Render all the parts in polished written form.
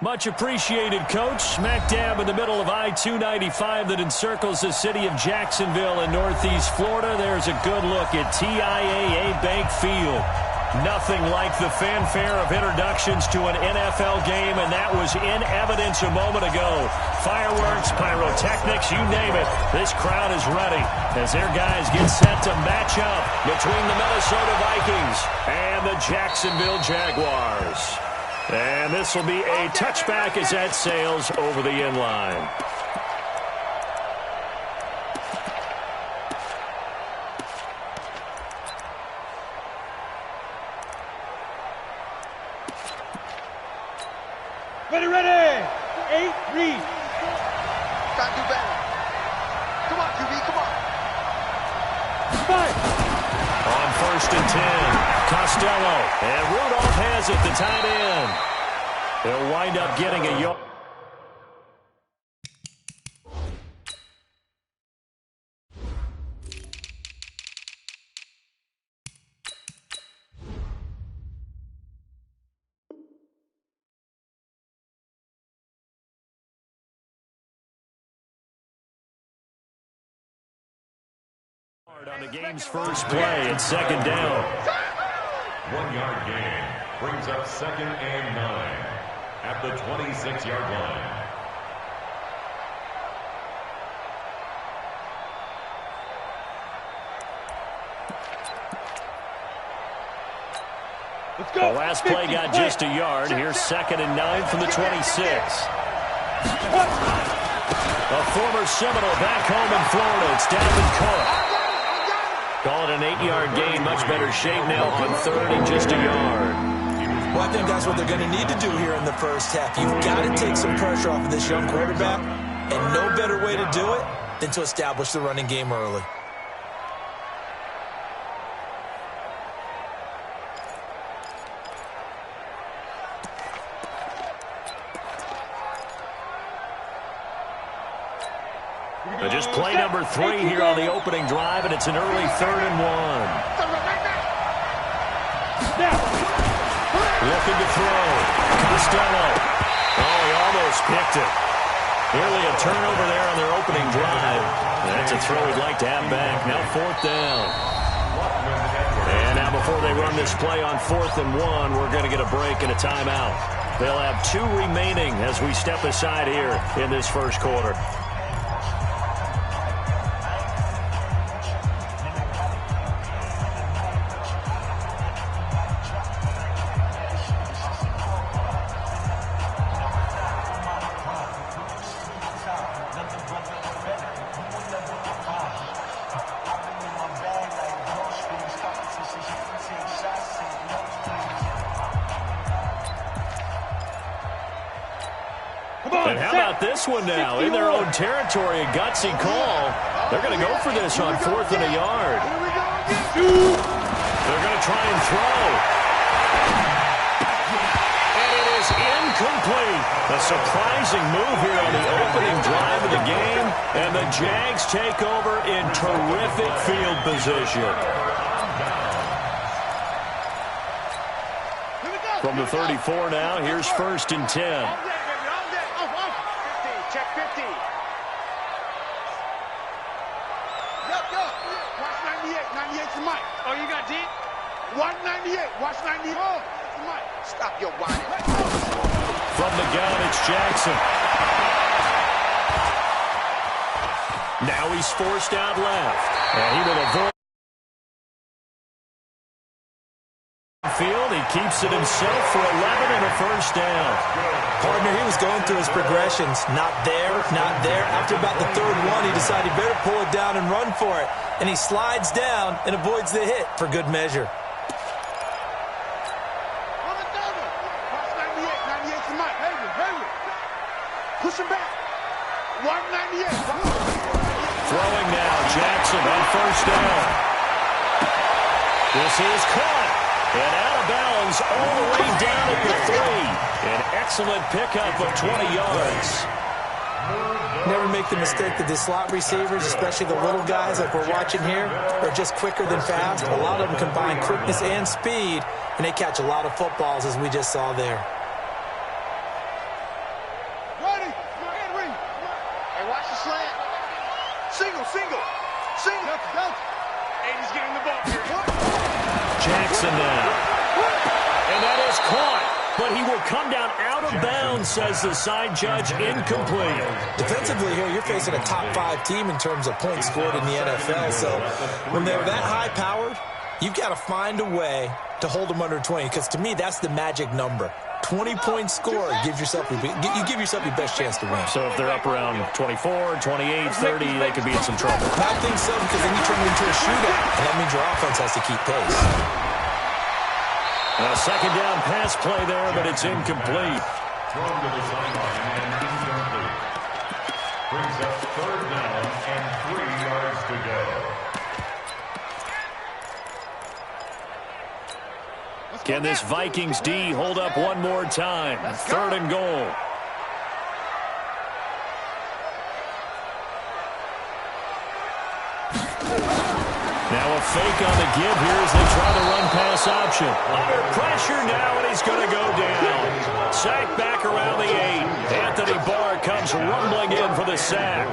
Much appreciated, Coach. Smack dab in the middle of I-295 that encircles the city of Jacksonville in northeast Florida. There's a good look at TIAA Bank Field. Nothing like the fanfare of introductions to an NFL game, and that was in evidence a moment ago. Fireworks, pyrotechnics, you name it. This crowd is ready as their guys get set to match up between the Minnesota Vikings and the Jacksonville Jaguars. And this will be a touchback as that sails over the end line. Ready. 8, read. Can't do better. Come on, QB, come on. 5. On 1st and 10, Costello. And Rudolph has it, the tight end. They'll wind up getting a yard. On the game's first play, it's 2nd down. 1-yard gain brings up 2nd and 9 at the 26-yard line. Let's go. The last play got just a yard. Here's 2nd and 9 from the 26. A former Seminole back home in Florida. It's Dalvin Cook. Call it an 8-yard gain. Much better shape now on 3rd and just a yard. Well, I think that's what they're going to need to do here in the first half. You've got to take some pressure off of this young quarterback, and no better way to do it than to establish the running game early. Just play number 3 here on the opening drive, and it's an early 3rd and 1. Looking to throw. Costello. Oh, he almost picked it. Nearly a turnover there on their opening drive. That's a throw he'd like to have back. Now 4th down. And now before they run this play on 4th and 1, we're going to get a break and a timeout. They'll have 2 remaining as we step aside here in this first quarter. And how about this one now? In their own territory, a gutsy call. They're going to go for this on 4th and a yard. They're going to try and throw. And it is incomplete. A surprising move here on the opening drive of the game. And the Jags take over in terrific field position. From the 34 now, here's 1st and 10. Check 50. Watch 98. 98's the mic. Oh, you got deep? Watch 98. Watch 98. Oh, the mic. Stop your whining. From the gun, it's Jackson. Now he's forced out left. And he will avoid field. He keeps it himself for 11 and a 1st down. Partner, he was going through his progressions. Not there, not there. After about the 3rd one, he decided he better pull it down and run for it. And he slides down and avoids the hit for good measure. Watch 98. 98's the mic. Hurry. Push him back. Watch 98. Throwing now, Jackson on 1st down. This is caught. And out of bounds all the way down at the 3. An excellent pickup of 20 yards. Never make the mistake that the slot receivers, especially the little guys like we're watching here, are just quicker than fast. A lot of them combine quickness and speed, and they catch a lot of footballs as we just saw there. Single. And he's getting the ball here. Jackson now. And that is caught. But he will come down out of bounds, says the side judge. Incomplete. Defensively here, you're facing a top 5 team in terms of points scored in the NFL. So when they're that high-powered, you've got to find a way to hold them under 20. Because to me, that's the magic number. 20-point score, you give yourself your best chance to win. So if they're up around 24, 28, 30, they could be in some trouble. I think so, because then you turn it into a shootout, and that means your offense has to keep pace. A second down pass play there, but it's incomplete. Thrown to the sideline and incomplete. Brings up third down and 3 yards to go. Can this Vikings D hold up one more time? Third and goal. Now a fake on the give here as they try the run-pass option. Under pressure now, and he's going to go down. Sack back around the 8. Anthony Barr comes rumbling in for the sack.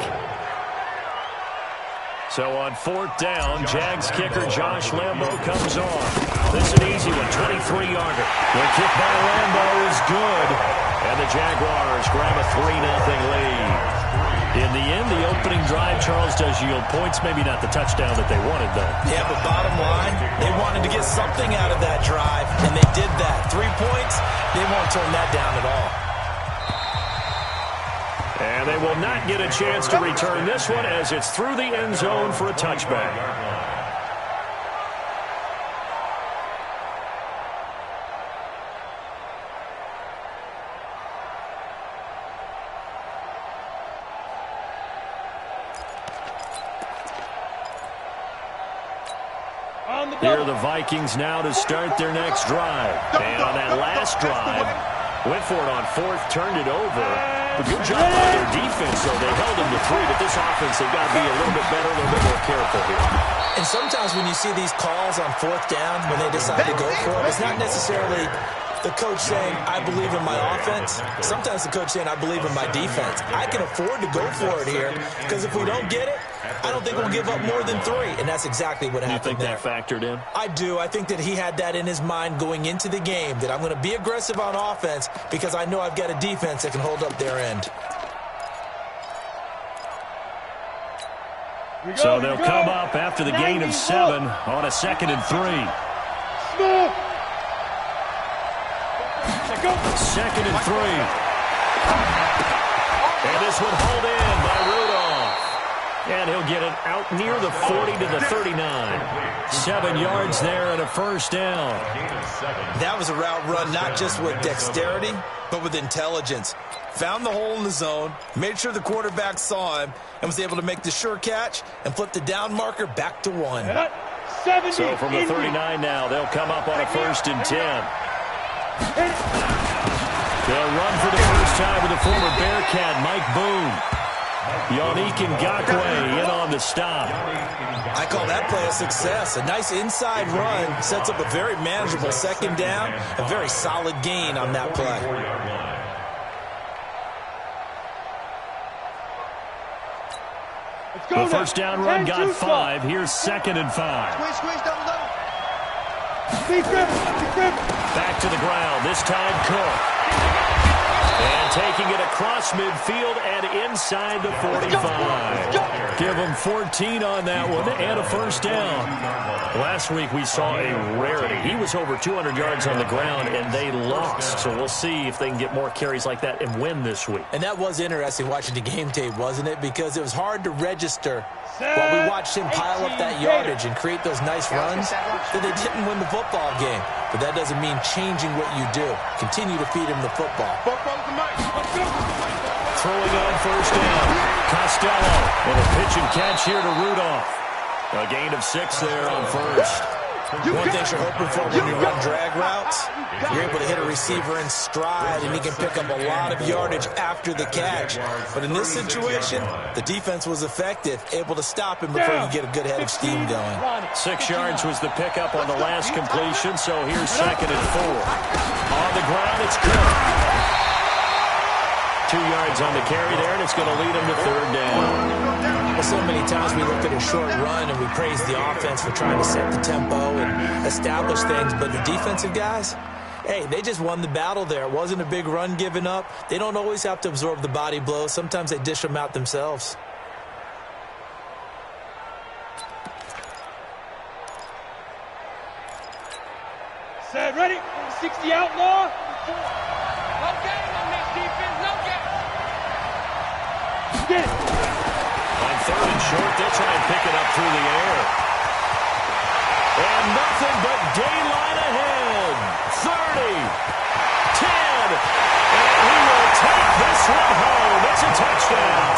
So on fourth down, Jags kicker Josh Lambo comes on. This is an easy one, 23-yarder. The kick by Lambo is good. And the Jaguars grab a 3-0 lead. In the end, the opening drive, Charles, does yield points. Maybe not the touchdown that they wanted, though. Yeah, but bottom line, they wanted to get something out of that drive, and they did that. 3 points, they won't turn that down at all. And they will not get a chance to return this one as it's through the end zone for a touchback. Here are the Vikings now to start their next drive. And on that last drive, went for it on fourth, turned it over. A good job by their defense, though. They held them to 3, but this offense, they've got to be a little bit better, a little bit more careful here. And sometimes when you see these calls on fourth down, when they decide to go for it, it's not necessarily the coach saying, I believe in my offense. Sometimes the coach saying, I believe in my defense. I can afford to go for it here, because if we don't get it, I don't think we'll give up more than 3, and that's exactly what happened there. You think that factored in? I do. I think that he had that in his mind going into the game, that I'm going to be aggressive on offense because I know I've got a defense that can hold up their end. So they'll come up after the gain of 7 on a 2nd and 3. 2nd and 3. And this one hauled in by Rudolph. And he'll get it out near the 40 to the 39. 7 yards there and a first down. That was a route run not just with dexterity, but with intelligence. Found the hole in the zone, made sure the quarterback saw him, and was able to make the sure catch and flip the down marker back to 1. So from the 39 now, they'll come up on a 1st and 10. They'll run for the first time with the former Bearcat, Mike Boone. Yannick Ngakoue in on the stop. I call that play a success. A nice inside run sets up a very manageable 2nd down, a very solid gain on that play. The first down run got 5. Here's 2nd and 5. Back to the ground. This time Cook. And taking it across midfield and inside the 45. Give them 14 on that one and a first down. Last week we saw a rarity. He was over 200 yards on the ground and they lost. So we'll see if they can get more carries like that and win this week. And that was interesting watching the game tape, wasn't it? Because it was hard to register while we watched him pile up that yardage and create those nice runs that they didn't win the football game. But that doesn't mean changing what you do. Continue to feed him the football. Throwing on first down. Costello with a pitch and catch here to Rudolph. A gain of 6 there on first. One thing you're hoping for when you run drag routes, you're able to hit a receiver in stride, and he can pick up a lot of yardage after the catch. But in this situation, the defense was effective, able to stop him before you get a good head of steam going. 6 yards was the pickup on the last completion, so here's 2nd and 4. On the ground, it's Cook. 2 yards on the carry there, and it's going to lead him to 3rd down. Well, so many times we look at a short run and we praise the offense for trying to set the tempo and establish things, but the defensive guys, hey, they just won the battle there. It wasn't a big run given up. They don't always have to absorb the body blows. Sometimes they dish them out themselves. Set, ready. 60 outlaw. No game on this defense. No game. Get it. On 3rd and short, they'll try and pick it up through the air. And nothing but daylight ahead. 30, 10, and he will take this one home. It's a touchdown.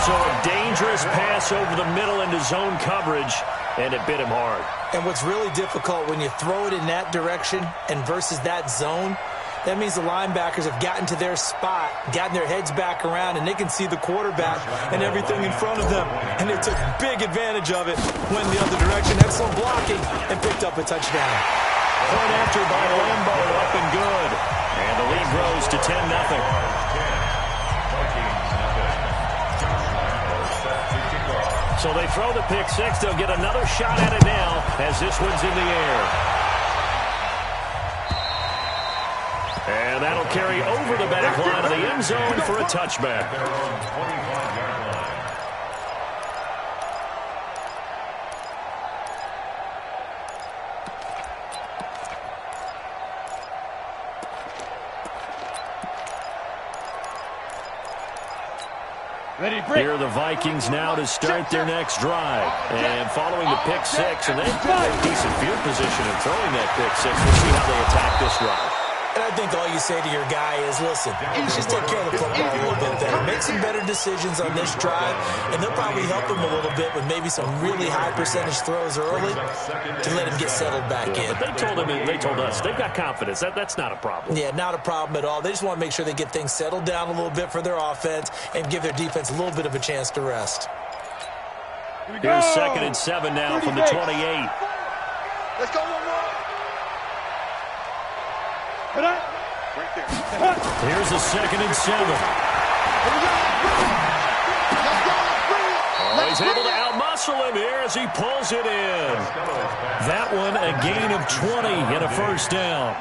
So a dangerous pass over the middle into zone coverage, and it bit him hard. And what's really difficult when you throw it in that direction and versus that zone, that means the linebackers have gotten to their spot, gotten their heads back around, and they can see the quarterback and everything in front of them. And they took big advantage of it, went the other direction, excellent blocking, and picked up a touchdown. Point after by Lambo, up and good. And the lead grows to 10-0. So they throw the pick six. They'll get another shot at it now as this one's in the air. And that'll carry over the back line of the end zone for a touchback. Ready, break. Here are the Vikings now to start their next drive. And following the pick six, and they've got a decent field position in throwing that pick six. We'll see how they attack this drive. And I think all you say to your guy is, listen, just take care of the football a little bit better. Make some better decisions on this drive, and they'll probably help him a little bit with maybe some really high percentage throws early to let him get settled back in. But they told us they've got confidence. That's not a problem. Yeah, not a problem at all. They just want to make sure they get things settled down a little bit for their offense and give their defense a little bit of a chance to rest. Here's 2nd and 7 now from the 28. Let's go one more. Good eye. Right there. Here's a 2nd and 7. Oh, he's able to outmuscle him here as he pulls it in. That one a gain of 20 and a first down.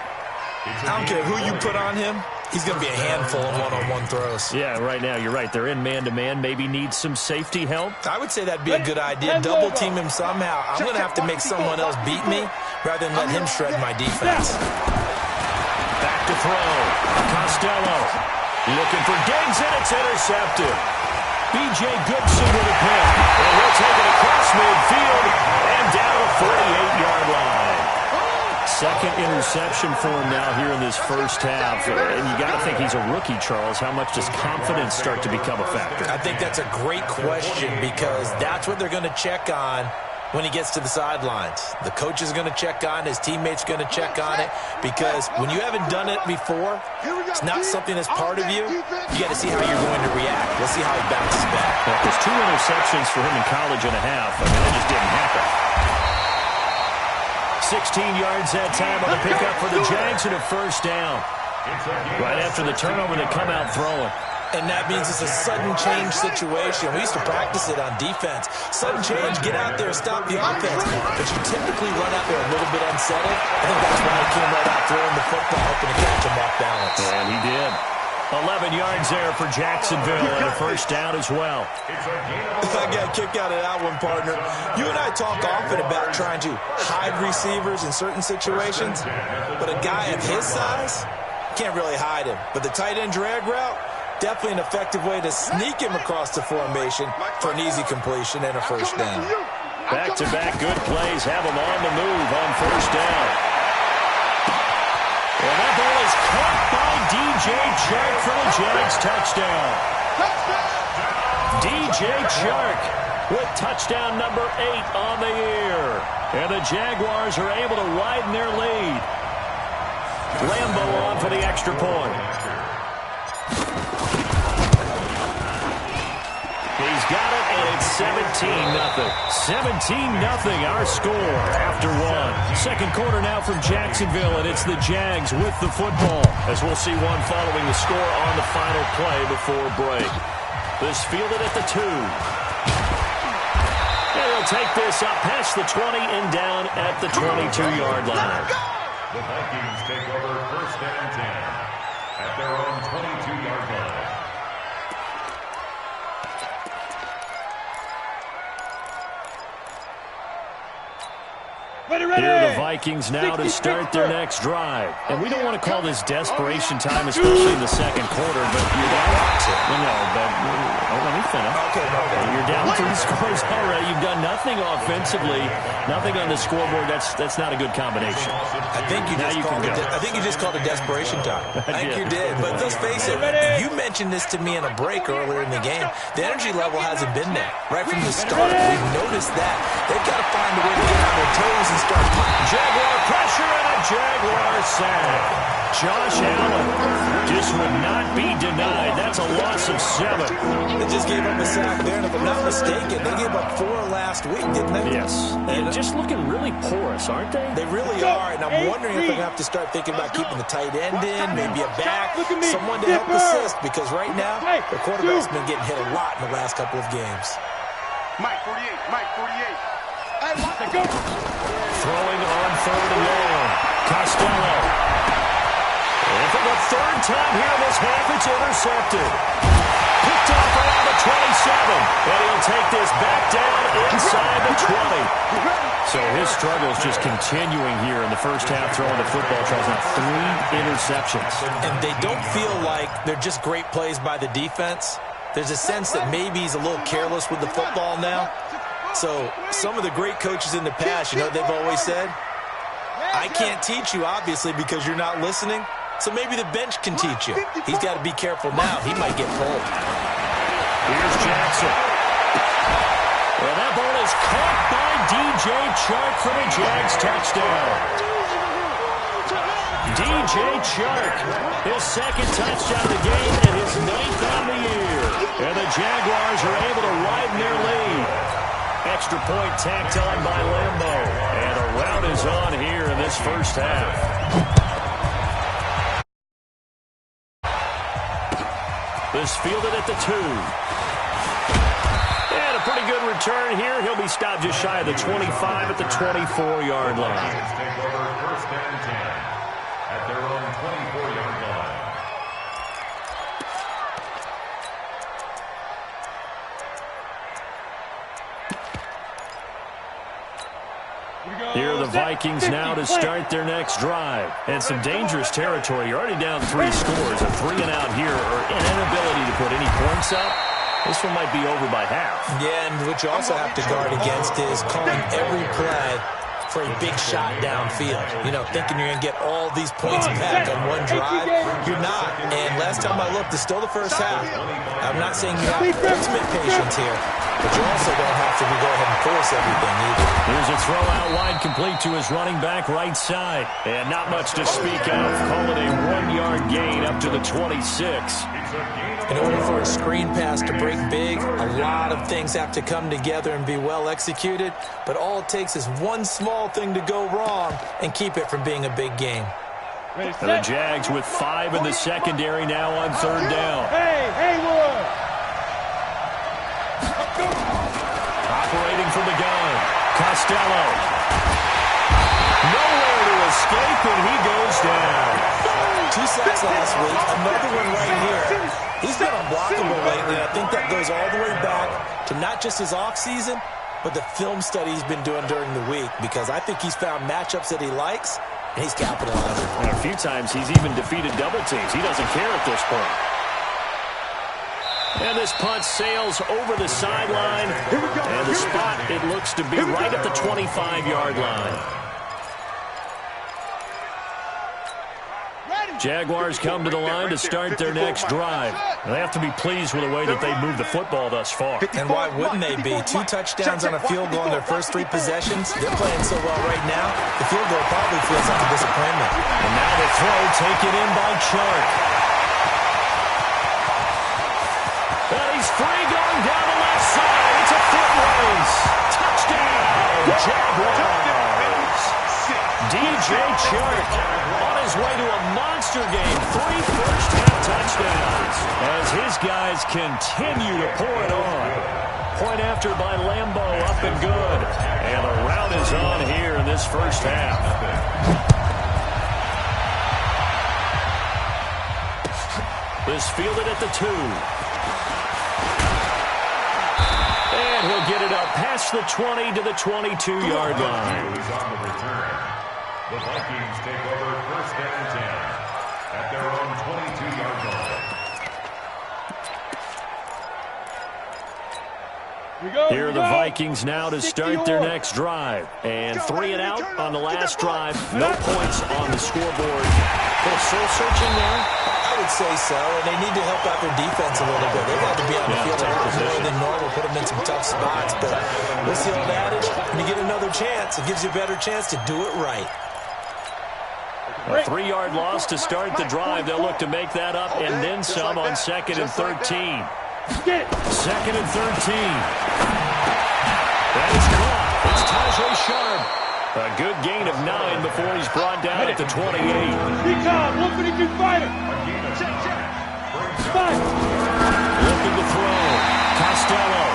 I don't care who you put on him. He's going to be a handful of one-on-one throws. Yeah, right now, you're right. They're in man-to-man. Maybe need some safety help. I would say that'd be a good idea. Double team him somehow. I'm going to have to make someone else beat me rather than let him shred my defense. Back to throw. Costello looking for Diggs, and it's intercepted. B.J. Goodson with a pick. And he'll take it across midfield and down the 48-yard line. Second interception for him now here in this first half. And you got to think he's a rookie, Charles. How much does confidence start to become a factor? I think that's a great question because that's what they're going to check on when he gets to the sidelines. The coach is going to check on it. His teammates going to check on it because when you haven't done it before, it's not something that's part of you. You got to see how you're going to react. Let's see how he bounces back. Well, there's 2 interceptions for him in college and a half. I mean, that just didn't happen. 16 yards that time on the pickup for the Jags and a first down. Right after the turnover, they come out throwing. And that means it's a sudden change situation. We used to practice it on defense. Sudden change, get out there, stop the offense. But you typically run out there a little bit unsettled. I think that's why he came right out throwing the football, hoping to catch him off balance. And he did. 11 yards there for Jacksonville and a first down as well. I got a kick out of that one, partner. You and I talk often about trying to hide receivers in certain situations, but a guy of his size can't really hide him. But the tight end drag route, definitely an effective way to sneak him across the formation for an easy completion and a first down. Back-to-back good plays have him on the move on first down. And that ball is caught by D.J. Chark for the Jags touchdown. D.J. Chark with touchdown number 8 on the year. And the Jaguars are able to widen their lead. Lambo on for the extra point. He's got it, and it's 17-0. 17-0 our score after one. Second quarter now from Jacksonville, and it's the Jags with the football. As we'll see one following the score on the final play before break. This fielded at the 2. They'll take this up past the 20 and down at the 22-yard line. The Vikings take over 1st and 10 at their own 22-yard line. Ready. Here are the Vikings now to start their next drive. And we don't want to call this desperation time, especially in the second quarter, but you're down. Let me finish. Okay. You're down 3 scores already. You've done nothing offensively, nothing on the scoreboard. That's not a good combination. I think you just called it desperation time. I think you did. But let's face it, you mentioned this to me in a break earlier in the game. The energy level hasn't been there right from the start. We've noticed that. They've got to find a way to get on their toes and start playing. Jaguar pressure and a Jaguar sack. Josh Allen just would not be denied. That's a loss of 7. They just gave up a sack there, and if I'm not mistaken, they gave up 4 last week, didn't they? Yes. And just looking really porous, aren't they? They really are, and I'm wondering if they're going to have to start thinking about keeping the tight end in, maybe a back, someone to help assist, because right now, their quarterback's been getting hit a lot in the last couple of games. Mike 48. Throwing on 3rd and long. Costello. And for the 3rd time here in this half, it's intercepted. Picked off around the 27. And he'll take this back down inside the 20. So his struggles just continuing here in the first half, throwing the football. Tries out 3 interceptions. And they don't feel like they're just great plays by the defense. There's a sense that maybe he's a little careless with the football now. So some of the great coaches in the past, you know what they've always said? I can't teach you, obviously, because you're not listening. So maybe the bench can teach you. He's got to be careful now. He might get pulled. Here's Jackson. Well, that ball is caught by DJ Chark for the Jags touchdown. DJ Chark, his 2nd touchdown of the game and his 9th on the year. And the Jaguars are able to widen their lead. Extra point tacked on by Lambo. And a rout is on here in this first half. This fielded at the 2. And a pretty good return here. He'll be stopped just shy of the 25 at the 24-yard line. Vikings take over 1st and 10 at their own 24-yard line. Here are the Vikings now to start their next drive. And some dangerous territory. You're already down 3 scores. A 3 and out here, or an inability to put any points up. This one might be over by half. Yeah, and what you also have to guard against is calling every play for a big shot downfield. You know, thinking you're going to get all these points back on one drive. You're not. And last time I looked, it's still the first half. I'm not saying you have ultimate patience here, but you also don't have to go ahead and force everything either. Here's a throw out wide, complete to his running back right side. And not much to speak of. Call it a 1-yard gain up to the 26. In order for a screen pass to break big, a lot of things have to come together and be well executed. But all it takes is one small thing to go wrong and keep it from being a big game. And the Jags with 5 in the secondary now on 3rd down. Haywood! Operating from the gun. Costello. Nowhere to escape, and he goes down. 2 sacks last week, another one right here. He's been unblockable lately, and I think that goes all the way back to not just his offseason, but the film study he's been doing during the week, because I think he's found matchups that he likes, and he's capitalizing. And a few times he's even defeated double teams. He doesn't care at this point. And this punt sails over the sideline. And the spot, it looks to be right at the 25-yard line. Jaguars come to the line to start their next drive. They have to be pleased with the way that they've moved the football thus far. And why wouldn't they be? 2 touchdowns on a field goal in their first 3 possessions. They're playing so well right now, the field goal probably feels like a disappointment. And now the throw taken in by Chark. And he's free going down the left side. It's a foot race. Touchdown, Jaguars. DJ Chark on his way to a monster game. 3 first-half touchdowns as his guys continue to pour it on. Point after by Lambo, up and good. And the rout is on here in this first half. Is fielded at the 2. And he'll get it up past the 20 to the 22-yard line. On the return. The Vikings take over first and 10 at their own 22-yard line. Here are the Vikings now to start their next drive. And 3 and out on the last drive. No points on the scoreboard. They're soul searching there. I would say so, and they need to help out their defense a little bit. They've got to be on the field a lot more than normal, put them in some tough spots. But what's the old adage? When you get another chance, it gives you a better chance to do it right. A 3-yard loss to start the drive. They'll look to make that up and then some on 2nd and 13. 2nd and 13. That is caught. It's Tajay Sharp. A good gain of 9 before he's brought down at the 28. Big time, 152 fighter. Looking to throw. Costello.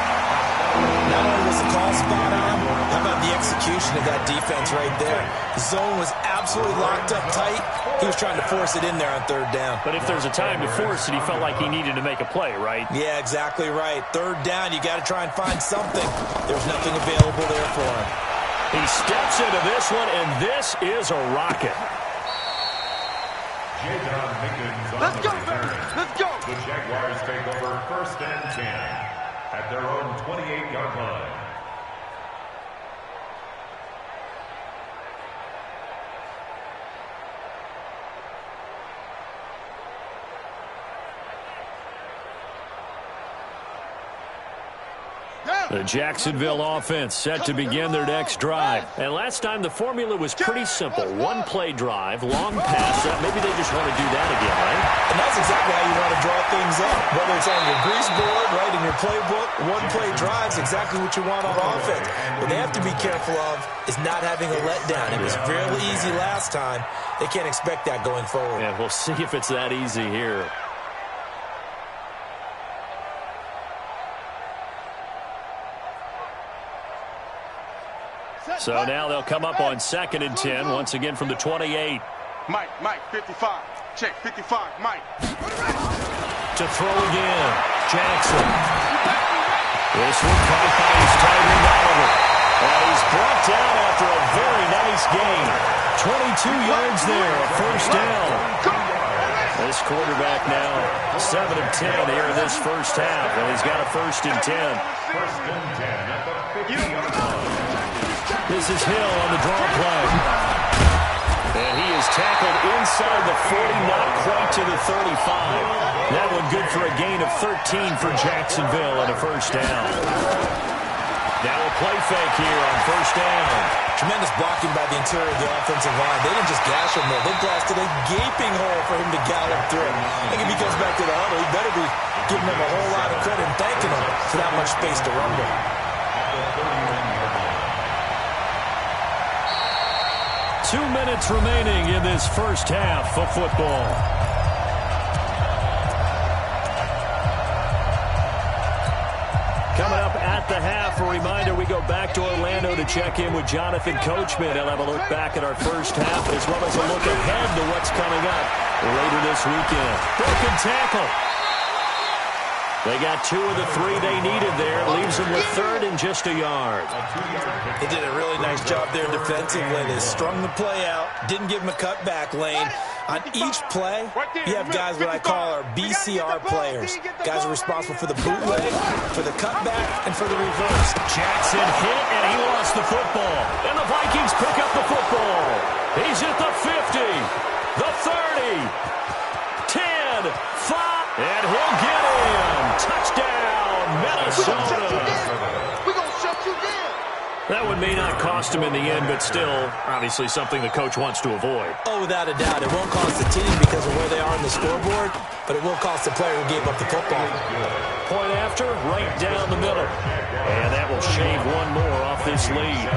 Not only was the call spot on, how about the execution of that defense right there? The zone was absolutely locked up tight. He was trying to force it in there on 3rd down. But if there's a time to force it, he felt like he needed to make a play, right? Yeah, exactly right. 3rd down, you got to try and find something. There's nothing available there for him. He steps into this one, and this is a rocket. Let's go, baby. Let's go. The Jaguars take over first and 10 at their own 28-yard line. The Jacksonville offense set to begin their next drive. And last time the formula was pretty simple. 1-play drive, long pass. Maybe they just want to do that again, right? And that's exactly how you want to draw things up. Whether it's on your grease board, right, in your playbook, 1-play drives exactly what you want on offense. What they have to be careful of is not having a letdown. It was fairly easy last time. They can't expect that going forward. Yeah, we'll see if it's that easy here. So now they'll come up on 2nd and 10, once again from the 28. Mike, 55. Check, 55, Mike. To throw again, Jackson. This one caught by his tight end Oliver. And he's brought down after a very nice gain. 22 yards there, a first down. This quarterback now 7 of 10 here in this first half, and he's got a 1st and 10. First and 10 at the 50-yard line. This is Hill on the draw play. And he is tackled inside the 40, not quite to the 35. That one good for a gain of 13 for Jacksonville and a first down. Now a play fake here on first down. Tremendous blocking by the interior of the offensive line. They didn't just gash him there. They blasted a gaping hole for him to gallop through. I think if he comes back to the huddle, he better be giving them a whole lot of credit and thanking them for that much space to run with. 2 minutes remaining in this first half of football. Coming up at the half, a reminder, we go back to Orlando to check in with Jonathan Coachman. He'll have a look back at our first half as well as a look ahead to what's coming up later this weekend. Broken tackle. They got 2 of the 3 they needed there. Leaves them with 3rd and just a yard. They did a really nice job there defensively. They strung the play out, didn't give him a cutback lane. On each play, you have guys what I call our BCR players. Guys are responsible for the bootleg, for the cutback, and for the reverse. Jackson hit, and he lost the football. And the Vikings pick up the football. He's at the 50, the 30, 10, 5, and he'll get in. Touchdown, Minnesota. We're going to shut you down. That one may not cost him in the end, but still, obviously something the coach wants to avoid. Oh, without a doubt. It won't cost the team because of where they are on the scoreboard, but it will cost the player who gave up the football. Point after, right down the middle. And that will shave one more off this lead.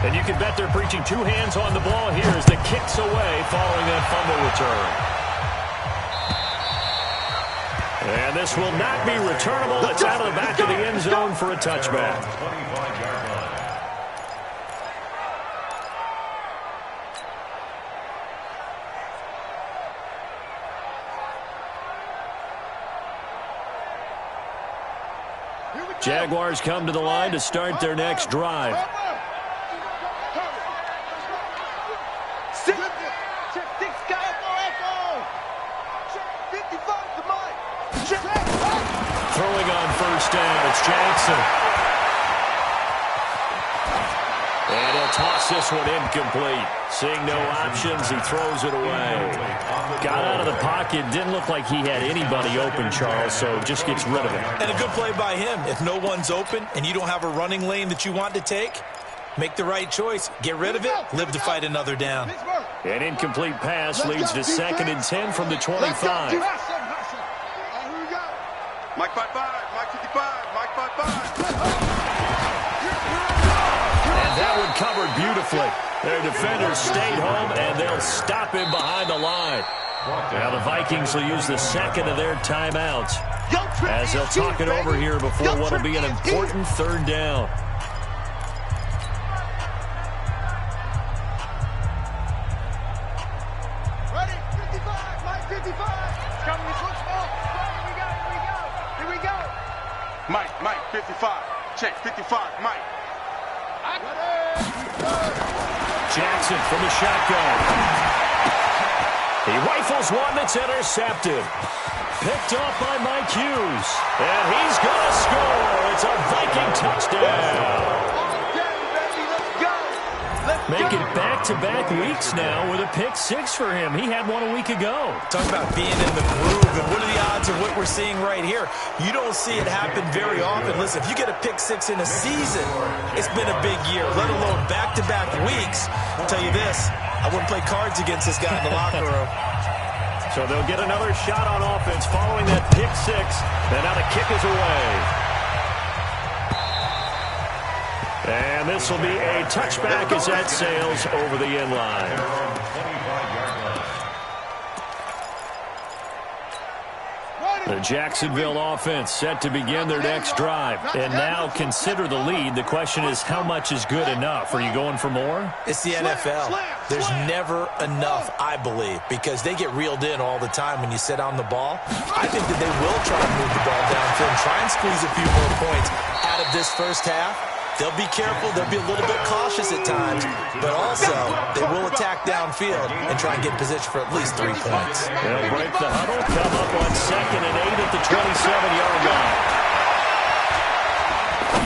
And you can bet they're preaching two hands on the ball here as the kick's away following that fumble return. And this will not be returnable. It's out of the back of the end zone for a touchback. Jaguars come to the line to start their next drive. Throwing on first down, it's Jackson. And he'll toss this one incomplete. Seeing no options, he throws it away. Got out of the pocket, didn't look like he had anybody open, Charles, so just gets rid of it. And a good play by him. If no one's open and you don't have a running lane that you want to take, make the right choice. Get rid of it, live to fight another down. An incomplete pass leads to 2nd and 10 from the 25. Mike 5-5, Mike 55, Mike 5-5. And that one covered beautifully. Their defenders stayed home, and they'll stop him behind the line. Now the Vikings will use the second of their timeouts as they'll talk it over here before what will be an important third down. Ready? 55, Mike 55. Coming to football. Here we go. Mike 55. Check 55, Mike. Jackson from the shotgun. He rifles one that's intercepted. Picked off by Mike Hughes. And he's going to score. It's a Viking touchdown. Making back-to-back weeks now with a pick six for him. He had one a week ago. Talk about being in the groove, and what are the odds of what we're seeing right here? You don't see it happen very often. Listen, if you get a pick six in a season, it's been a big year, let alone back-to-back weeks. I'll tell you this, I wouldn't play cards against this guy in the locker room. So they'll get another shot on offense following that pick six. And now the kick is away. And this will be a touchback as that sails over the end line. The Jacksonville offense set to begin their next drive. And now consider the lead. The question is, how much is good enough? Are you going for more? It's the NFL. There's never enough, I believe, because they get reeled in all the time when you sit on the ball. I think that they will try and move the ball downfield and try and squeeze a few more points out of this first half. They'll be careful. They'll be a little bit cautious at times, but also they will attack downfield and try and get position for at least 3 points. They'll break the huddle, come up on 2nd and 8 at the 27-yard line.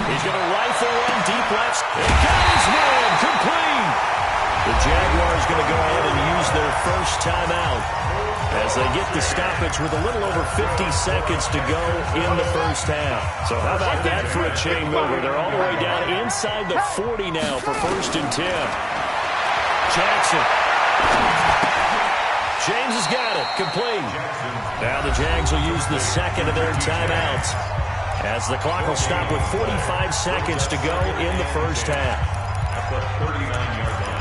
He's going to rifle one deep left. And got his man complete. The Jaguars going to go ahead and use their first timeout as they get the stoppage with a little over 50 seconds to go in the first half. So how about that for a chain mover? They're all the way down inside the 40 now for 1st and 10. Jackson. James has got it. Complete. Now the Jags will use the second of their timeouts as the clock will stop with 45 seconds to go in the first half. At the 39-yard line.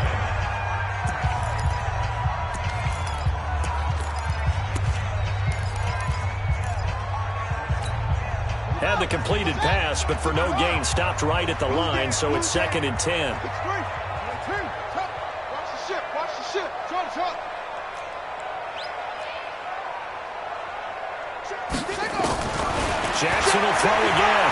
Had the completed pass, but for no gain, stopped right at the line, so it's 2nd and 10. Watch the ship. Watch the ship. Top. Jackson will throw again.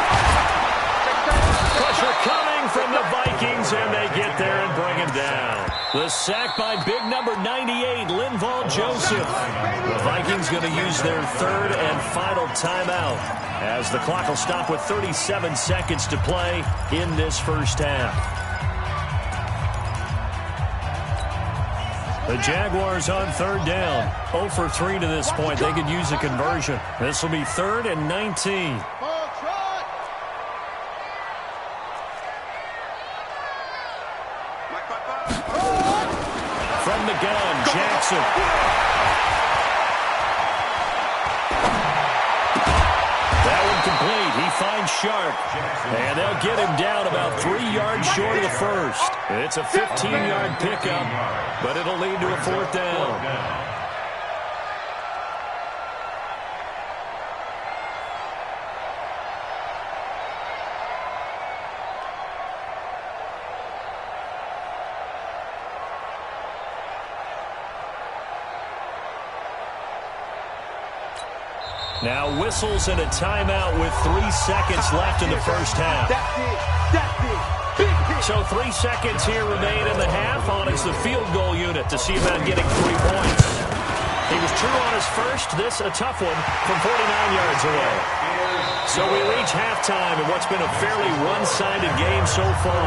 Pressure coming from the Vikings, and they get there and bring him down. The sack by big number 98, Linval Joseph. The Vikings going to use their third and final timeout as the clock will stop with 37 seconds to play in this first half. The Jaguars on third down. 0 for 3 to this point. They could use a conversion. This will be 3rd and 19. That one complete. He finds Sharp. And they'll get him down about 3 yards short of the first. It's a 15-yard pickup, but it'll lead to a 4th down. Now whistles and a timeout with 3 seconds left in the first half. So 3 seconds here remain in the half. On is the field goal unit to see about getting 3 points. He was true on his first. This a tough one from 49 yards away. So we reach halftime in what's been a fairly one-sided game so far.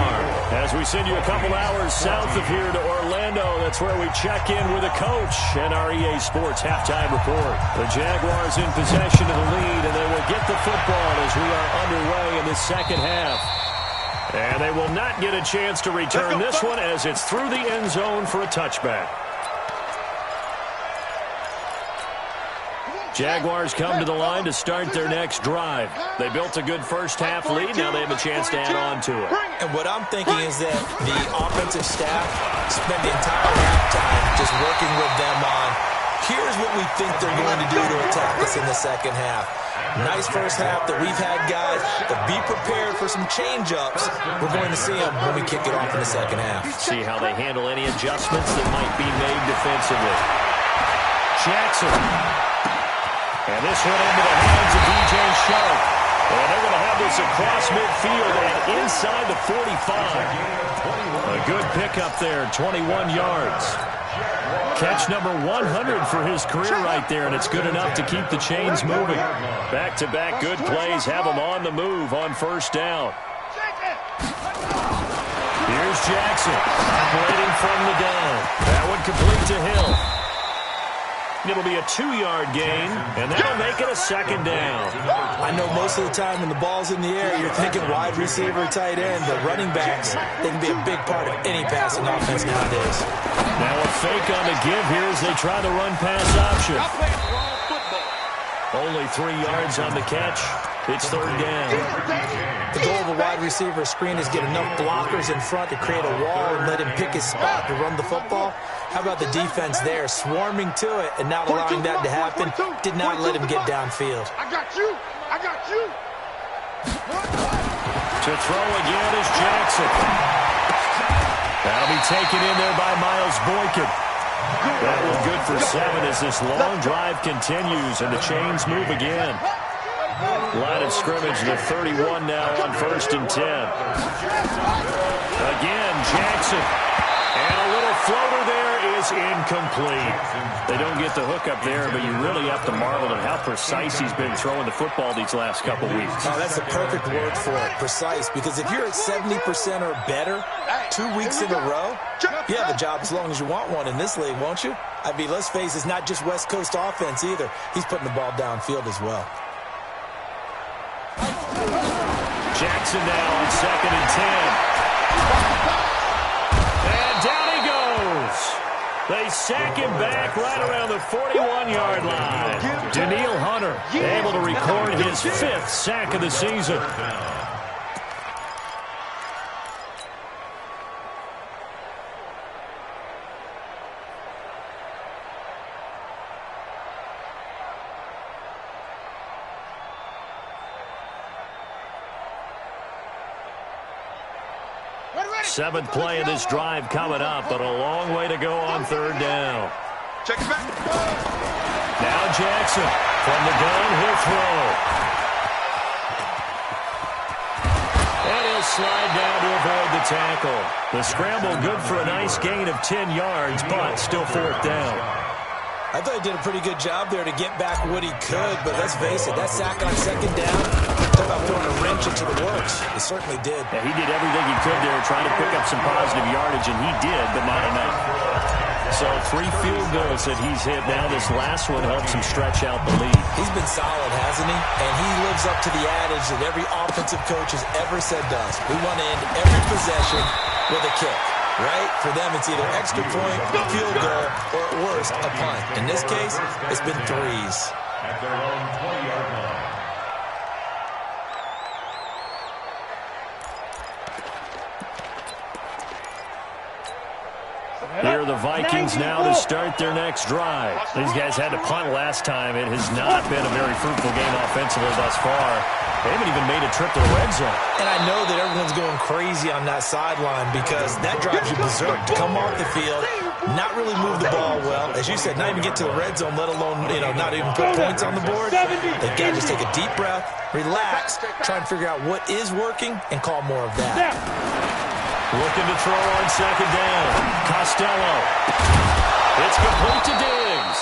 As we send you a couple hours south of here to Orlando, that's where we check in with a coach and our EA Sports halftime report. The Jaguars in possession of the lead, and they will get the football as we are underway in the second half. And they will not get a chance to return this one as it's through the end zone for a touchback. Jaguars come to the line to start their next drive. They built a good first-half lead. Now they have a chance to add on to it. And what I'm thinking is that the offensive staff spent the entire halftime just working with them on, here's what we think they're going to do to attack us in the second half. Nice first half that we've had, guys, but be prepared for some change-ups. We're going to see them when we kick it off in the second half. See how they handle any adjustments that might be made defensively. Jackson. And this one into the hands of DJ Sharp. And they're going to have this across midfield and inside the 45. A good pickup there, 21 yards. Catch number 100 for his career right there, and it's good enough to keep the chains moving. Back-to-back good plays have them on the move on first down. Here's Jackson operating from the gun. That one complete to Hill. It'll be a 2-yard gain, and that'll make it a second down. I know most of the time when the ball's in the air, you're thinking wide receiver, tight end, but running backs, they can be a big part of any passing offense nowadays. Now a fake on the give here as they try the run-pass option. Only 3 yards on the catch. It's third down. The goal of a wide receiver screen is get enough blockers in front to create a wall and let him pick his spot to run the football. How about the defense there, swarming to it and not allowing that to happen? Did not let him get downfield. I got you. I got you. To throw again is Jackson. That'll be taken in there by Miles Boykin. That one good for 7 as this long drive continues and the chains move again. Line of scrimmage to 31 now on 1st and 10. Again, Jackson. And a little floater there is incomplete. They don't get the hook up there, but you really have to marvel at how precise he's been throwing the football these last couple weeks. Oh, that's the perfect word for it, precise, because if you're at 70% or better 2 weeks in a row, you have a job as long as you want one in this league, won't you? I mean, let's face it, it's not just West Coast offense either. He's putting the ball downfield as well. Jackson now on 2nd and 10. And down he goes. They sack him back right around the 41-yard line. Daniil Hunter able to record his 5th sack of the season. Seventh play of this drive coming up, but a long way to go on third down. Check it back. Now Jackson from the gun, he'll throw. And he'll slide down to avoid the tackle. The scramble good for a nice gain of 10 yards, but still 4th down. I thought he did a pretty good job there to get back what he could, but let's face it, that sack on 2nd down, talk about throwing a wrench into the works. It certainly did. Yeah, he did everything he could there, trying to pick up some positive yardage, and he did, but not enough. So 3 field goals that he's hit now. This last one helps him stretch out the lead. He's been solid, hasn't he? And he lives up to the adage that every offensive coach has ever said to us. We want to end every possession with a kick. right? For them, it's either extra point, field goal, or at worst, a punt. In this case, it's been threes. At their own 20-yard line. Here are the Vikings now to start their next drive. These guys had to punt last time. It has not been a very fruitful game offensively thus far. They haven't even made a trip to the red zone. And I know that everyone's going crazy on that sideline because that drives you berserk to come off the field, not really move the ball well. As you said, not even get to the red zone, let alone, not even put points on the board. They've got to just take a deep breath, relax, try and figure out what is working, and call more of that. Looking to throw on second down. Costello. It's complete to Diggs.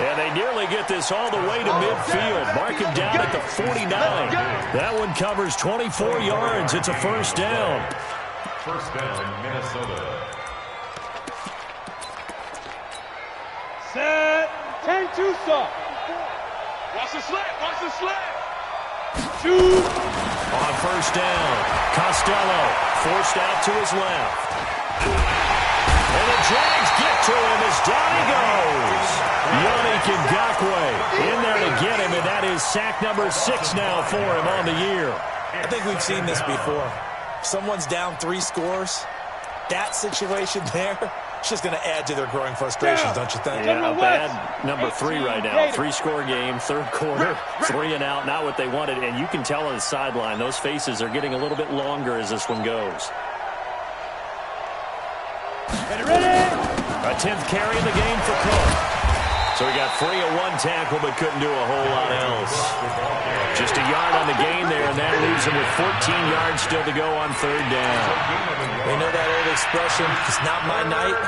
And they nearly get this all the way to midfield. Mark him down at the 49. That one covers 24 yards. It's a first down. First down, Minnesota. Set. 10-2 stop. Watch the slip. Watch the slip. Shoot. On first down, Costello forced out to his left. And the Jags get to him as down he goes. Yannick Ngakoue in there to get him, and that is sack number 6 now for him on the year. I think we've seen this before. Someone's down 3 scores. That situation there, it's just going to add to their growing frustrations, don't you think? Yeah, bad number 3 right now. 3-score game, third quarter, 3 and out, not what they wanted. And you can tell on the sideline, those faces are getting a little bit longer as this one goes. A 10th carry in the game for Cook. So he got free of 1 tackle, but couldn't do a whole lot else. Just a yard on the gain there, and that leaves him with 14 yards still to go on third down. We know that old expression, it's not my night.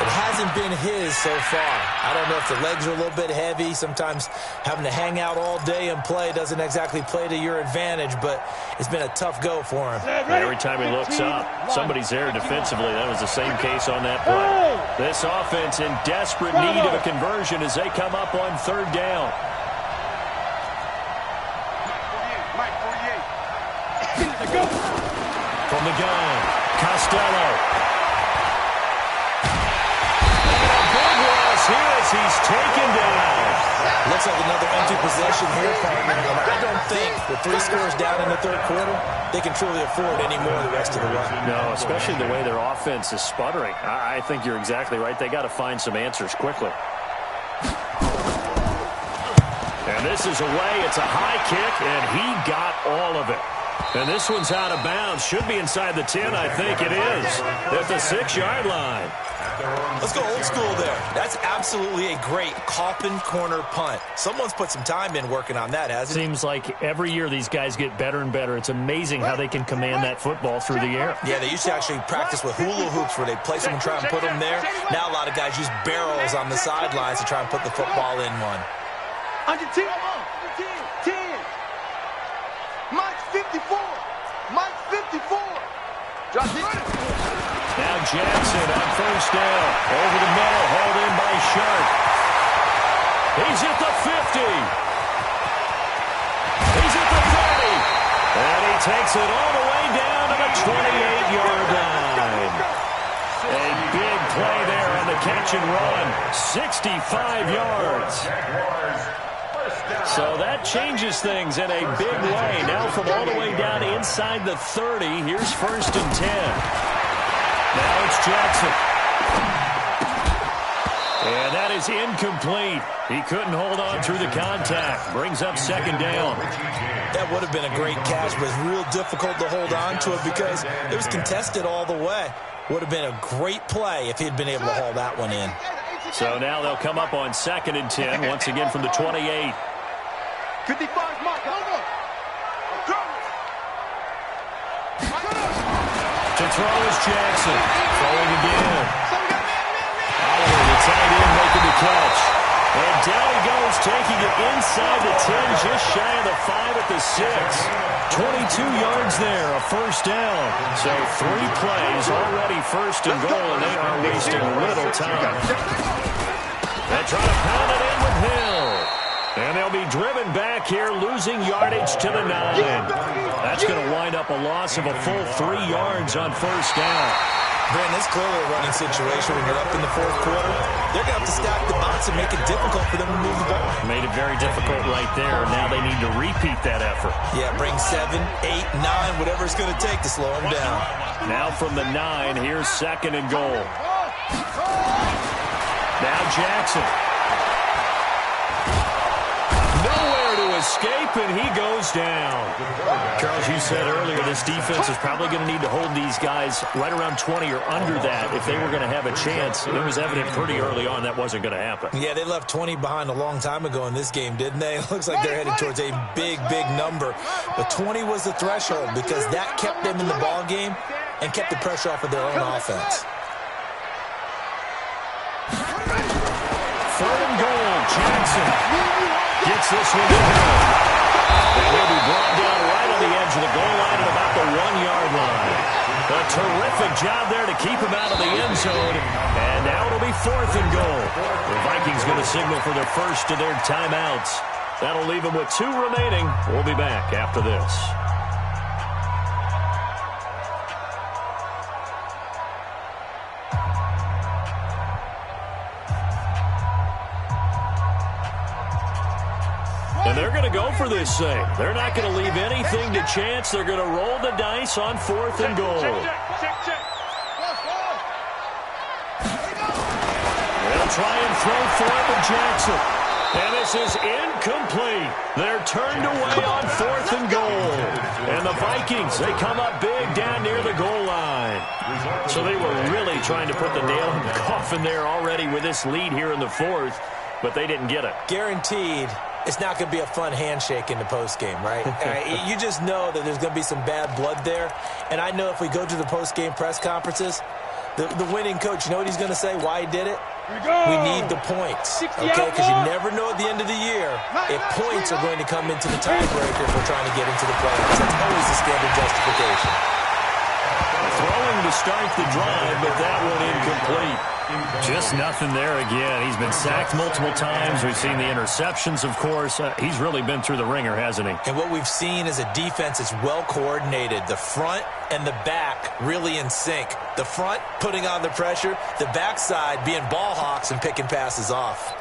It hasn't been his so far. I don't know if the legs are a little bit heavy. Sometimes having to hang out all day and play doesn't exactly play to your advantage, but it's been a tough go for him. Every time he looks up, somebody's there defensively. That was the same case on that play. This offense in desperate need of a conversion as they come up on third down. Mike, 48. From the gun, Costello. Here as he's taken down. Looks like another empty possession here, partner. And I don't think with 3 scores down in the third quarter, they can truly afford any more the rest of the way. No, especially the way their offense is sputtering. I think you're exactly right. They got to find some answers quickly. And this is away. It's a high kick, and he got all of it. And this one's out of bounds. Should be inside the 10, I think it is. At the 6-yard line. Let's go old school there. That's absolutely a great coffin corner punt. Someone's put some time in working on that, hasn't it? Seems like every year these guys get better and better. It's amazing how they can command that football through the air. Yeah, they used to actually practice with hula hoops where they place them and try and put them there. Now a lot of guys use barrels on the sidelines to try and put the football in one. Under 10. 10. Mike's 54. Mike's 54. Drop it. Now Jackson on first down. Over the middle, hauled in by Sharp. He's at the 50. He's at the 30. And he takes it all the way down to the 28-yard line. A big play there on the catch and run. 65 yards. So that changes things in a big way. Now from all the way down inside the 30, here's first and 10. Now it's Jackson. And that is incomplete. He couldn't hold on through the contact. Brings up second down. That would have been a great catch, but it's real difficult to hold on to it because it was contested all the way. Would have been a great play if he'd been able to haul that one in. So now they'll come up on second and 10, once again from the 28. 55 Mike. To throw is Jackson. Throwing again. Oliver, the tight end, making the catch. And down he goes, taking it inside the 10, just shy of the 5 at the 6. 22 yards there, a first down. So 3 plays, already first and goal, and they are wasting little time. They'll try to pound it in with Hill. And they'll be driven back here, losing yardage to the 9. That's going to wind up a loss of a full 3 yards on first down. Brandon, it's clearly a running situation when you're up in the fourth quarter. They're going to have to stack the box and make it difficult for them to move the ball. Made it very difficult right there. Now they need to repeat that effort. Yeah, bring 7, 8, 9, whatever it's going to take to slow them down. Now from the 9, here's second and goal. Now Jackson. Nowhere to escape, and he goes down. Charles, you said earlier this defense is probably going to need to hold these guys right around 20 or under that if they were going to have a chance. It was evident pretty early on that wasn't going to happen. Yeah, they left 20 behind a long time ago in this game, didn't they? It looks like they're headed towards a big, big number. But 20 was the threshold because that kept them in the ball game and kept the pressure off of their own offense. Third and goal, Jackson gets this one to him. And he'll be brought down right on the edge of the goal line at about the 1-yard line. A terrific job there to keep him out of the end zone. And now it'll be fourth and goal. The Vikings going to signal for their first of their timeouts. That'll leave them with 2 remaining. We'll be back after this. And they're going to go for this thing. They're not going to leave anything to chance. They're going to roll the dice on fourth and goal. They'll try and throw for it with Jackson. And this is incomplete. They're turned away on fourth and goal. And the Vikings, they come up big down near the goal line. So they were really trying to put the nail in the coffin there already with this lead here in the fourth, but they didn't get it. Guaranteed. It's not going to be a fun handshake in the postgame, right? You just know that there's going to be some bad blood there. And I know if we go to the postgame press conferences, the winning coach, you know what he's going to say, why he did it? We need the points, okay? Because you never know at the end of the year if points are going to come into the tiebreaker if we're trying to get into the playoffs. That's always the standard justification. Throwing to start the drive, but that one incomplete. Just nothing there again. He's been sacked multiple times. We've seen the interceptions, of course. He's really been through the ringer, hasn't he? And what we've seen is a defense that's well coordinated. The front and the back really in sync. The front putting on the pressure, the backside being ball hawks and picking passes off.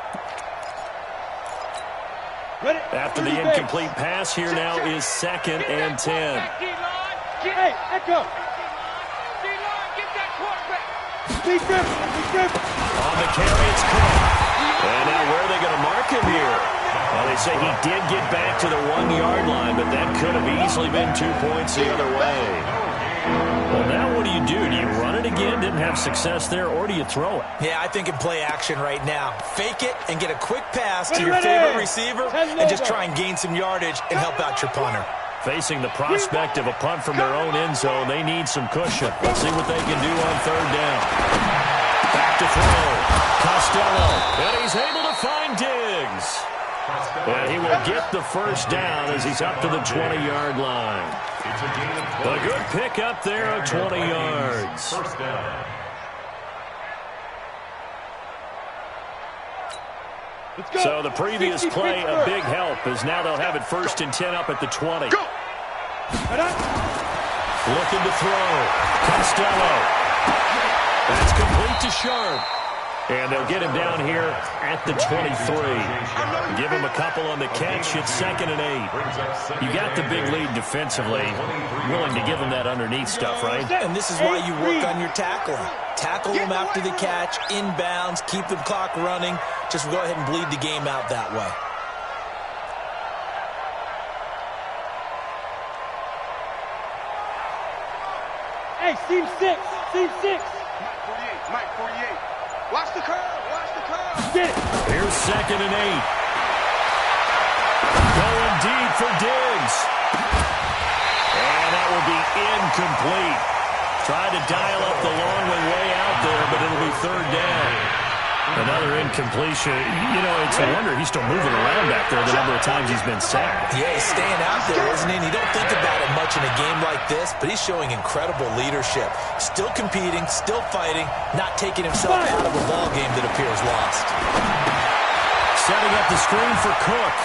After the incomplete pass, here now is second and 10. Hey, Echo. On the carry, it's Cook. And now where are they going to mark him here? Well, they say he did get back to the 1-yard line, but that could have easily been 2 points the other way. Well, now what do? Do you run it again? Didn't have success there, or do you throw it? Yeah, I think in play action right now. Fake it and get a quick pass to your favorite receiver and just try and gain some yardage and help out your punter. Facing the prospect of a punt from their own end zone, they need some cushion. Let's see what they can do on third down. Back to throw. Costello. And he's able to find Diggs. And he will get the first down as he's up to the 20-yard line. A good pick up there of 20 yards. First down. So the previous play, a big help, as now they'll have it first and 10 up at the 20. Looking to throw. Costello. That's complete to Sharp. And they'll get him down here at the 23. Give him a couple on the catch. It's second and 8. You got the big lead defensively. Willing to give him that underneath stuff, right? And this is why you work on your tackling. Tackle them after the catch, inbounds, keep the clock running. Just go ahead and bleed the game out that way. Hey, seam 6. Seam 6. Mike 48. Watch the curve. Watch the curve. Get it. Here's second and 8. Going deep for Diggs. And that will be incomplete. Tried to dial up the long one way out there, but it'll be third down. Another incompletion. You know, it's a wonder he's still moving around back there the number of times he's been sacked. Yeah, he's staying out there, isn't he? And you don't think about it much in a game like this, but he's showing incredible leadership. Still competing, still fighting, not taking himself out of a ball game that appears lost. Setting up the screen for Cook.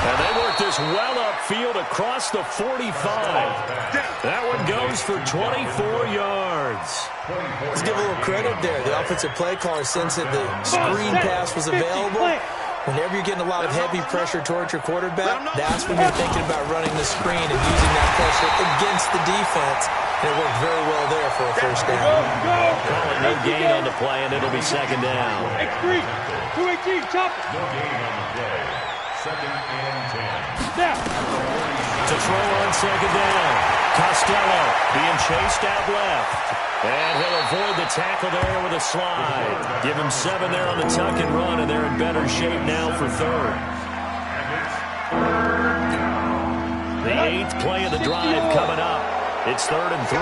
And they work work this well upfield across the 45. That one goes for 24 yards. Let's give a little credit there. The offensive play caller sensed that the screen pass was available. Whenever you're getting a lot of heavy pressure towards your quarterback, that's when you're thinking about running the screen and using that pressure against the defense. And it worked very well there for a first down. Call it no gain on the play, and it'll be second down. X3, 218, chop it. No gain on the play. Second and 10. Snap. To throw on second down. Costello being chased out left. And he'll avoid the tackle there with a slide. Give him 7 there on the tuck and run, and they're in better shape now for third. The 8th play of the drive coming up. It's 3rd and 3.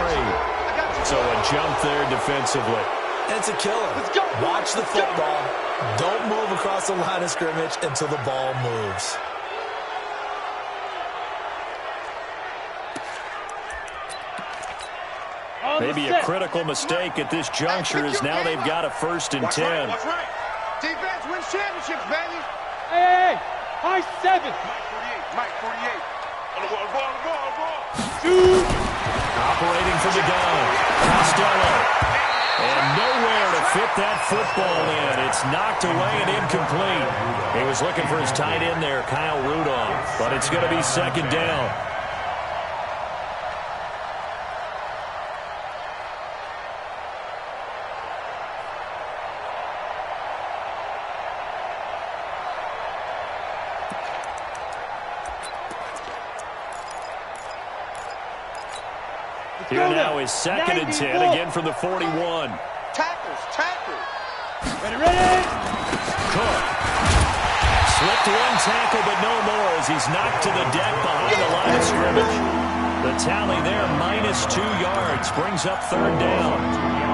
So a jump there defensively. And it's a killer. Watch the football. Don't move across the line of scrimmage until the ball moves. Maybe a critical mistake at this juncture is now they've got a 1st and 10. Watch right. Defense wins championships, baby. Hey, high 7. Mike 48. On the ball. Shoot. Operating from the gun. Costello. And nowhere to fit that football in. It's knocked away and incomplete. He was looking for his tight end there, Kyle Rudolph. But it's going to be second down. Here now is 2nd and 10, again from the 41. Tackles. Ready. Cook. Slipped one tackle, but no more as he's knocked to the deck behind the line of scrimmage. The tally there, -2 yards, brings up 3rd down.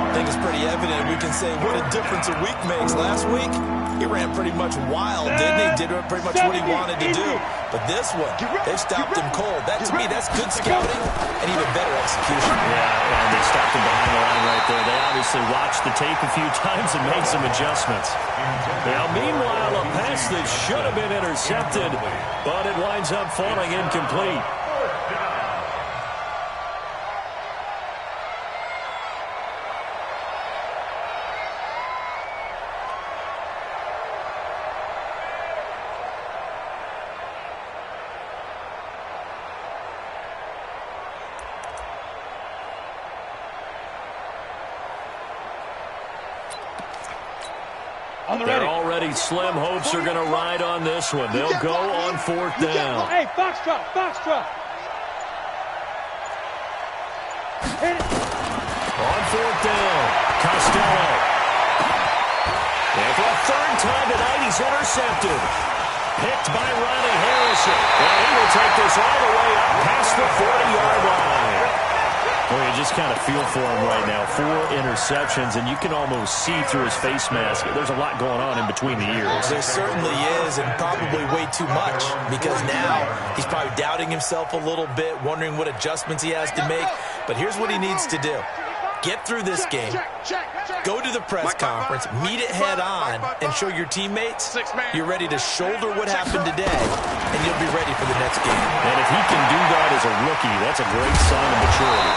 I think it's pretty evident we can say what a difference a week makes. Last week, he ran pretty much wild, didn't he? Did pretty much what he wanted to do. But this one, they stopped him cold. That, to me, that's good scouting and even better execution. Yeah, and they stopped him behind the line right there. They obviously watched the tape a few times and made some adjustments. Now, meanwhile, a pass that should have been intercepted, but it winds up falling incomplete. They're already slim hopes are going to ride on this one. They'll go on 4th down. Hey, box drop. Hit it. On 4th down, Costello. And for a 3rd time tonight, he's intercepted. Picked by Ronnie Harrison. And he will take this all the way up past the 40-yard line. Well, you just kind of feel for him right now. 4 interceptions, and you can almost see through his face mask. There's a lot going on in between the ears. There certainly is, and probably way too much, because now he's probably doubting himself a little bit, wondering what adjustments he has to make. But here's what he needs to do. Get through this game, go to the press conference, meet it head on, and show your teammates you're ready to shoulder what happened today, and you'll be ready for the next game. And if he can do that as a rookie, that's a great sign of maturity.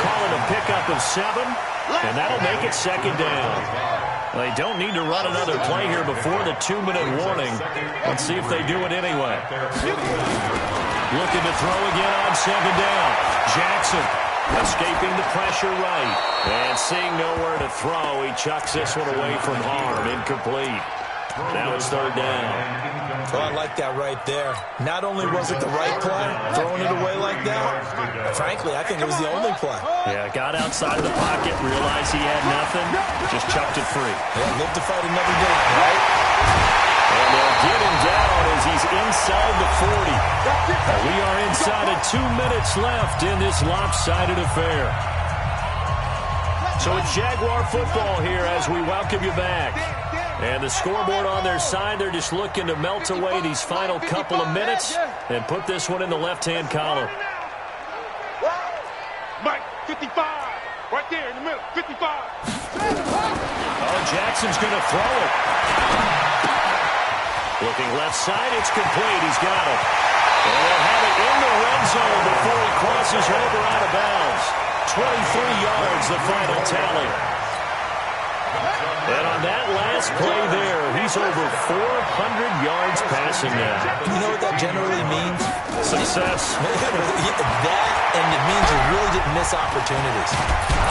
Calling a pickup of 7, and that'll make it 2nd down. They don't need to run another play here before the 2-minute warning. Let's see if they do it anyway. Looking to throw again on 2nd down. Jackson escaping the pressure right. And seeing nowhere to throw, he chucks this one away from harm. Incomplete. Now it's 3rd down. Well, I like that right there. Not only was it the right play, throwing it away like that, frankly, I think it was the only play. Yeah, got outside of the pocket, realized he had nothing, just chucked it free. Yeah, live to fight another day, right? And they'll get him down as he's inside the 40. We are inside of 2 minutes left in this lopsided affair. So it's Jaguar football here as we welcome you back. And the scoreboard on their side, they're just looking to melt away these final couple of minutes and put this one in the left-hand column. Mike, 55. Right there in the middle, 55. Oh, Jackson's going to throw it. Looking left side, it's complete. He's got it. And they'll have it in the red zone before he crosses over out of bounds. 23 yards, the final tally. And on that last play there, he's over 400 yards passing now. You know what that generally means? Success. That, and it means you really didn't miss opportunities.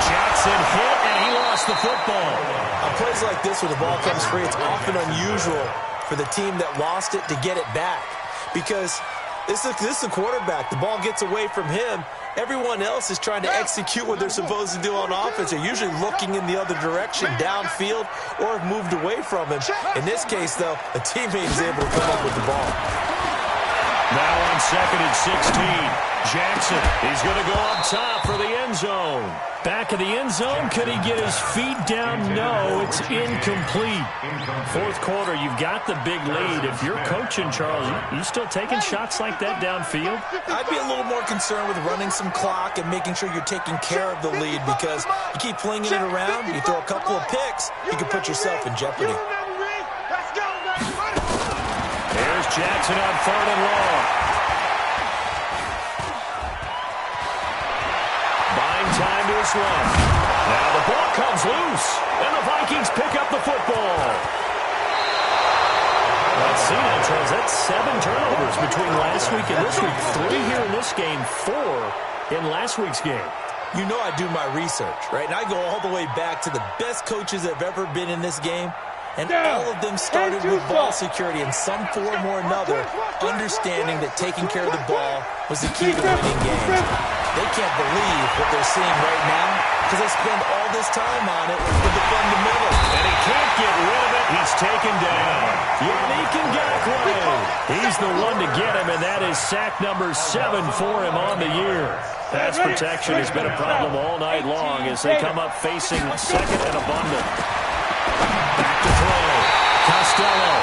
Jackson hit, and he lost the football. On plays like this where the ball comes free, it's often unusual for the team that lost it to get it back. Because this is the quarterback. The ball gets away from him. Everyone else is trying to execute what they're supposed to do on offense. They're usually looking in the other direction, downfield, or have moved away from him. In this case, though, a teammate is able to come up with the ball. Now on second and 16. Jackson, he's going to go up top for the end zone. Back of the end zone, could he get his feet down? No, it's incomplete. Fourth quarter, you've got the big lead. If you're coaching, Charles, you still taking shots like that downfield? I'd be a little more concerned with running some clock and making sure you're taking care of the lead, because you keep flinging it around, you throw a couple of picks, you can put yourself in jeopardy. There's Jackson on third and long. Time to his left. Now the ball comes loose, and the Vikings pick up the football. Let's see now, Charles. That's 7 turnovers between last week and this week. 3 here in this game, 4 in last week's game. You know I do my research, right? And I go all the way back to the best coaches that have ever been in this game. And all of them started with ball security in some form or another, understanding that taking care of the ball was the key to winning games. They can't believe what they're seeing right now because they spend all this time on it with the fundamentals. And he can't get rid of it. He's taken down. Yannick Ngakoue. He's the one to get him, and that is sack number 7 for him on the year. Pass protection has been a problem all night long as they come up facing second and abundant. Back to throw. Costello.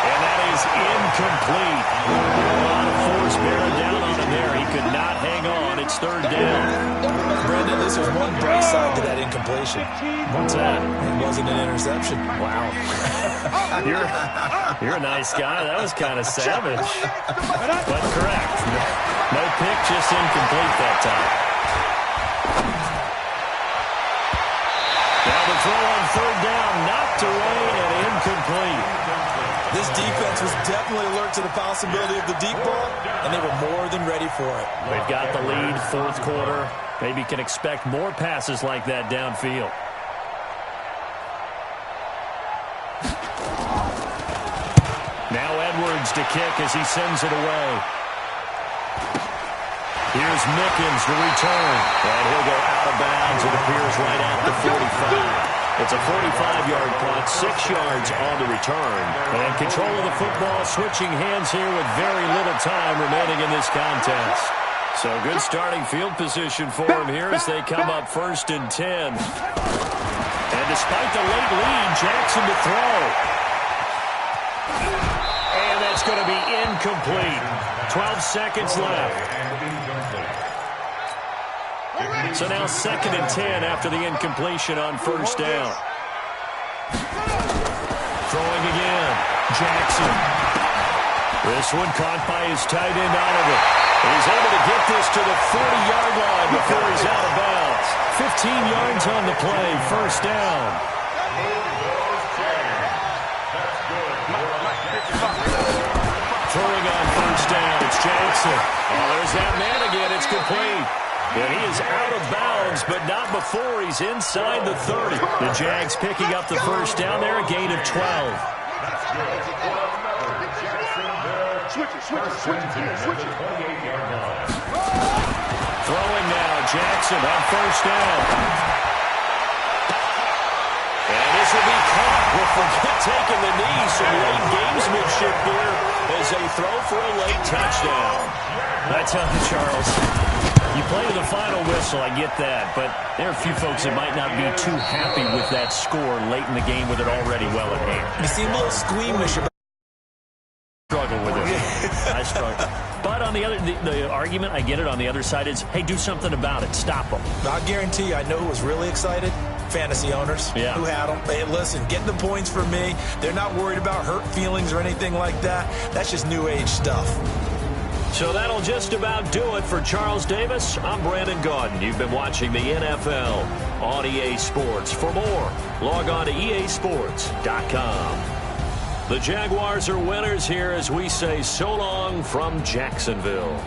And that is incomplete. A lot of force bearing down on him there. He could not hang on. It's third down. Brandon, this is one bright side to that incompletion. What's that? It wasn't an interception. Wow. You're a nice guy. That was kind of savage. But correct. No pick, just incomplete that time. Now the throw on third down, knocked away and incomplete. This defense was definitely alert to the possibility of the deep ball, and they were more than ready for it. They've got the lead, fourth quarter. Maybe can expect more passes like that downfield. Now Edwards to kick as he sends it away. Here's Mickens to return. And he'll go out of bounds. It appears right at the 45. It's a 45-yard punt, 6 yards on the return. And control of the football, switching hands here with very little time remaining in this contest. So good starting field position for him here as they come up first and 10. And despite the late lead, Jackson to throw. And that's going to be incomplete. 12 seconds left. So now second and 10 after the incompletion on first down. Throwing again. Jackson. This one caught by his tight end Oliver. And he's able to get this to the 40-yard line before he's out of bounds. 15 yards on the play. First down. Throwing on first down. It's Jackson. Oh, there's that man again. It's complete. And he is out of bounds, but not before he's inside the 30. The Jags picking up the first down there, a gain of 12. Throwing now, Jackson on first down. And this will be caught. We'll forget taking the knee. Some late gamesmanship here as they throw for a late touchdown. I tell you, Charles, you play to the final whistle, I get that, but there are a few folks that might not be too happy with that score late in the game with it already well at hand. You seem a little squeamish about Struggle with it. I struggle. But on the other, the argument, I get it, on the other side is, hey, do something about it. Stop them. I guarantee you, I know who was really excited. fantasy owners who had them. Hey, listen, get the points for me. They're not worried about hurt feelings or anything like that. That's just new age stuff. So that'll just about do it for Charles Davis. I'm Brandon Gaudin. You've been watching the NFL on EA Sports. For more, log on to easports.com. The Jaguars are winners here as we say so long from Jacksonville.